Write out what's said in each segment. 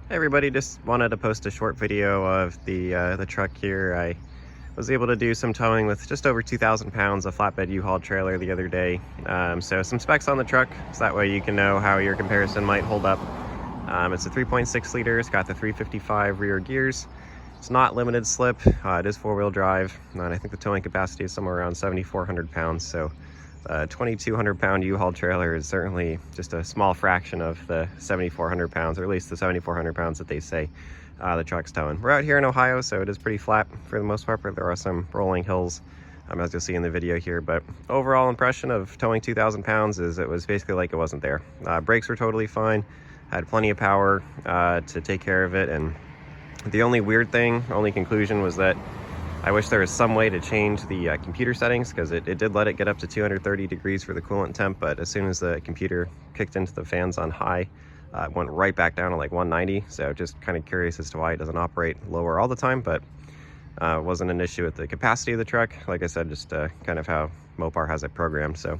Hey everybody, just wanted to post a short video of the truck here. I was able to do some towing with just over 2,000 pounds of flatbed U-Haul trailer the other day. So some specs on the truck, so that way you can know how your comparison might hold up. It's a 3.6 liter, it's got the 355 rear gears. It's not limited slip, it is four-wheel drive, and I think the towing capacity is somewhere around 7,400 pounds. So a 2,200 pound U-Haul trailer is certainly just a small fraction of the 7,400 pounds, or at least the 7,400 pounds that they say the truck's towing. We're out here in Ohio, so it is pretty flat for the most part, but there are some rolling hills, as you'll see in the video here. But overall impression of towing 2,000 pounds is it was basically like it wasn't there. Brakes were totally fine, had plenty of power to take care of it, and the only conclusion was that I wish there was some way to change the computer settings, because it did let it get up to 230 degrees for the coolant temp, but as soon as the computer kicked into the fans on high, it went right back down to like 190. So just kind of curious as to why it doesn't operate lower all the time, but it wasn't an issue with the capacity of the truck. Like I said, just kind of how Mopar has it programmed. So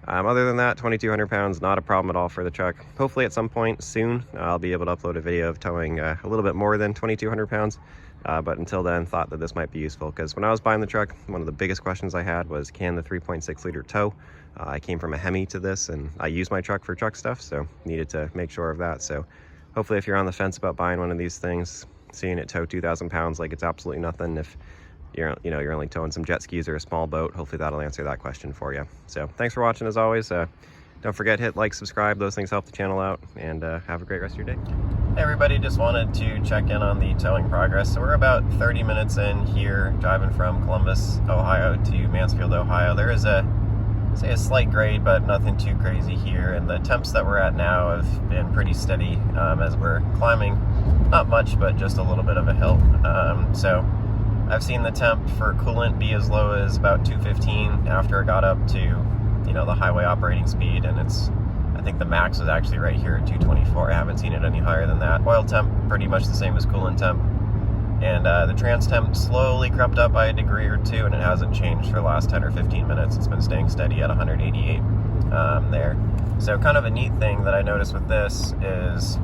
other than that, 2,200 pounds, not a problem at all for the truck. Hopefully at some point soon, I'll be able to upload a video of towing a little bit more than 2,200 pounds. But until then, thought that this might be useful, because when I was buying the truck, one of the biggest questions I had was, can the 3.6 liter tow? I came from a Hemi to this, and I use my truck for truck stuff, so needed to make sure of that. So hopefully if you're on the fence about buying one of these things, seeing it tow 2,000 pounds like it's absolutely nothing, if you're only towing some jet skis or a small boat, hopefully that'll answer that question for you. So thanks for watching as always. Don't forget, hit like, subscribe, those things help the channel out, and have a great rest of your day. Hey everybody, just wanted to check in on the towing progress. So we're about 30 minutes in here, driving from Columbus, Ohio to Mansfield, Ohio. There is a slight grade, but nothing too crazy here, and the temps that we're at now have been pretty steady as we're climbing, not much, but just a little bit of a hill. So I've seen the temp for coolant be as low as about 215 after it got up to the highway operating speed, and I think the max was actually right here at 224. I haven't seen it any higher than that. Oil temp pretty much the same as coolant temp, and the trans temp slowly crept up by a degree or two, and it hasn't changed for the last 10 or 15 minutes. It's been staying steady at 188 there. So kind of a neat thing that I noticed with this is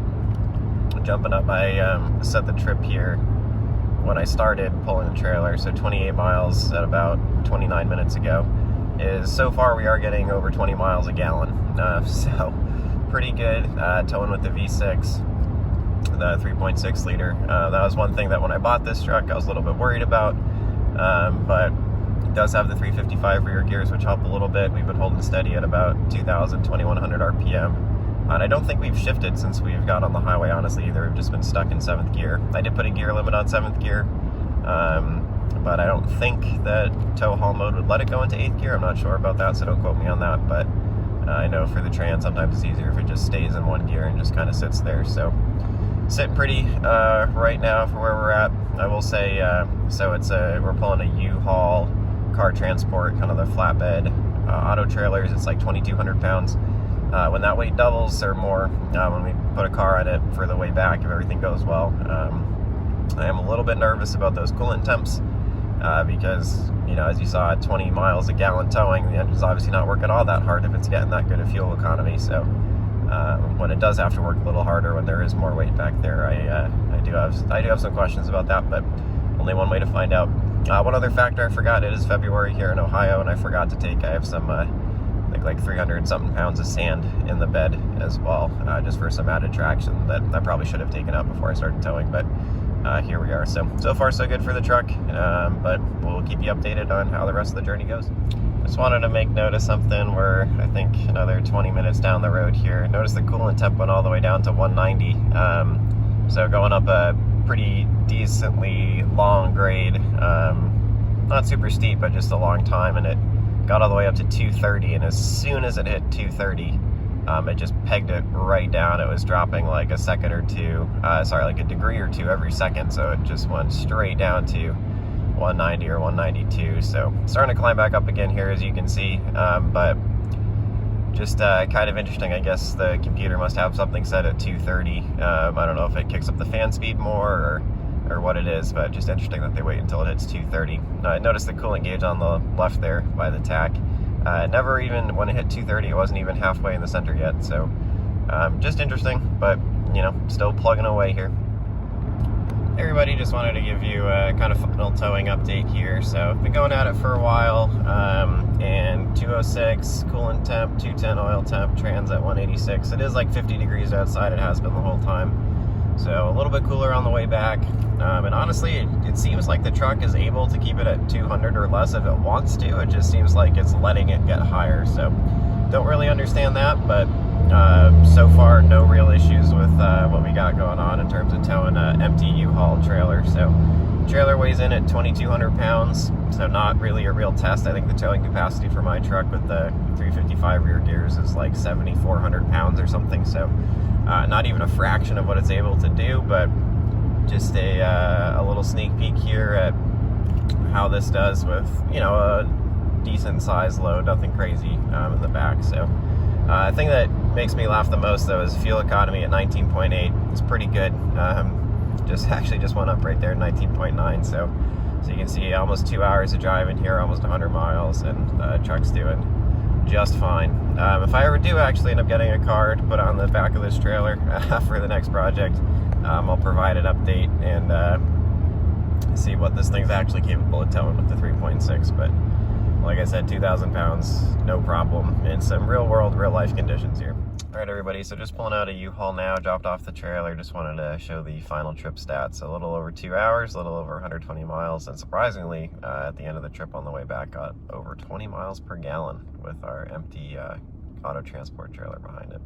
jumping up. I set the trip here when I started pulling the trailer, so 28 miles at about 29 minutes ago. Is so far we are getting over 20 miles a gallon, so pretty good towing with the V6, the 3.6 liter. That was one thing that when I bought this truck I was a little bit worried about, but it does have the 355 rear gears, which help a little bit. We've been holding steady at about 2,000, 2,100 RPM, and I don't think we've shifted since we've got on the highway, honestly, either. We've just been stuck in 7th gear. I did put a gear limit on 7th gear, but I don't think that tow haul mode would let it go into 8th gear. I'm not sure about that, so don't quote me on that, but I know for the trans sometimes it's easier if it just stays in 1 gear and just kind of sits there. So sitting pretty right now for where we're at. I will say, so we're pulling a U-Haul car transport, kind of the flatbed auto trailers. It's like 2,200 pounds. When that weight doubles or more, when we put a car on it for the way back, if everything goes well, I am a little bit nervous about those coolant temps. Because, as you saw, at 20 miles a gallon towing, the engine's obviously not working all that hard if it's getting that good of fuel economy. So when it does have to work a little harder, when there is more weight back there, I do have some questions about that, but only one way to find out. One other factor I forgot, it is February here in Ohio, and I forgot to take, I have some, I think like 300 something pounds of sand in the bed as well, just for some added traction that I probably should have taken out before I started towing, but here we are. So far so good for the truck, but we'll keep you updated on how the rest of the journey goes. Just wanted to make note of something. We're, I think, another 20 minutes down the road here. Notice the coolant temp went all the way down to 190, so going up a pretty decently long grade, not super steep, but just a long time, and it got all the way up to 230, and as soon as it hit 230, it just pegged it right down. It was dropping like a second or two, like a degree or two every second, so it just went straight down to 190 or 192. So starting to climb back up again here, as you can see, but just kind of interesting. I guess the computer must have something set at 230. I don't know if it kicks up the fan speed more or what it is, but just interesting that they wait until it hits 230. I noticed the coolant gauge on the left there by the tack. Never even, when it hit 230, it wasn't even halfway in the center yet, so just interesting. But you know, still plugging away here. Everybody, just wanted to give you a kind of final towing update here. So I've been going at it for a while, and 206 coolant temp, 210 oil temp, trans at 186. It is like 50 degrees outside. It has been the whole time. So a little bit cooler on the way back. And honestly, it seems like the truck is able to keep it at 200 or less if it wants to. It just seems like it's letting it get higher. So don't really understand that, but so far no real issues with what we got going on in terms of towing an empty U-Haul trailer. So trailer weighs in at 2,200 pounds, so not really a real test. I think the towing capacity for my truck with the 355 rear gears is like 7,400 pounds or something, so not even a fraction of what it's able to do, but just a little sneak peek here at how this does with, you know, a decent size load, nothing crazy in the back. So the thing that makes me laugh the most, though, is fuel economy at 19.8. It's pretty good. Just went up right there, 19.9. So you can see almost 2 hours of driving here, almost 100 miles, and the truck's doing just fine. If I ever do actually end up getting a car to put on the back of this trailer for the next project, I'll provide an update and see what this thing's actually capable of towing with the 3.6. But like I said, 2,000 pounds, no problem, in some real world, real life conditions here. All right, everybody, so just pulling out a U-Haul now, dropped off the trailer. Just wanted to show the final trip stats. A little over 2 hours, a little over 120 miles, and surprisingly, at the end of the trip on the way back, got over 20 miles per gallon with our empty auto transport trailer behind it.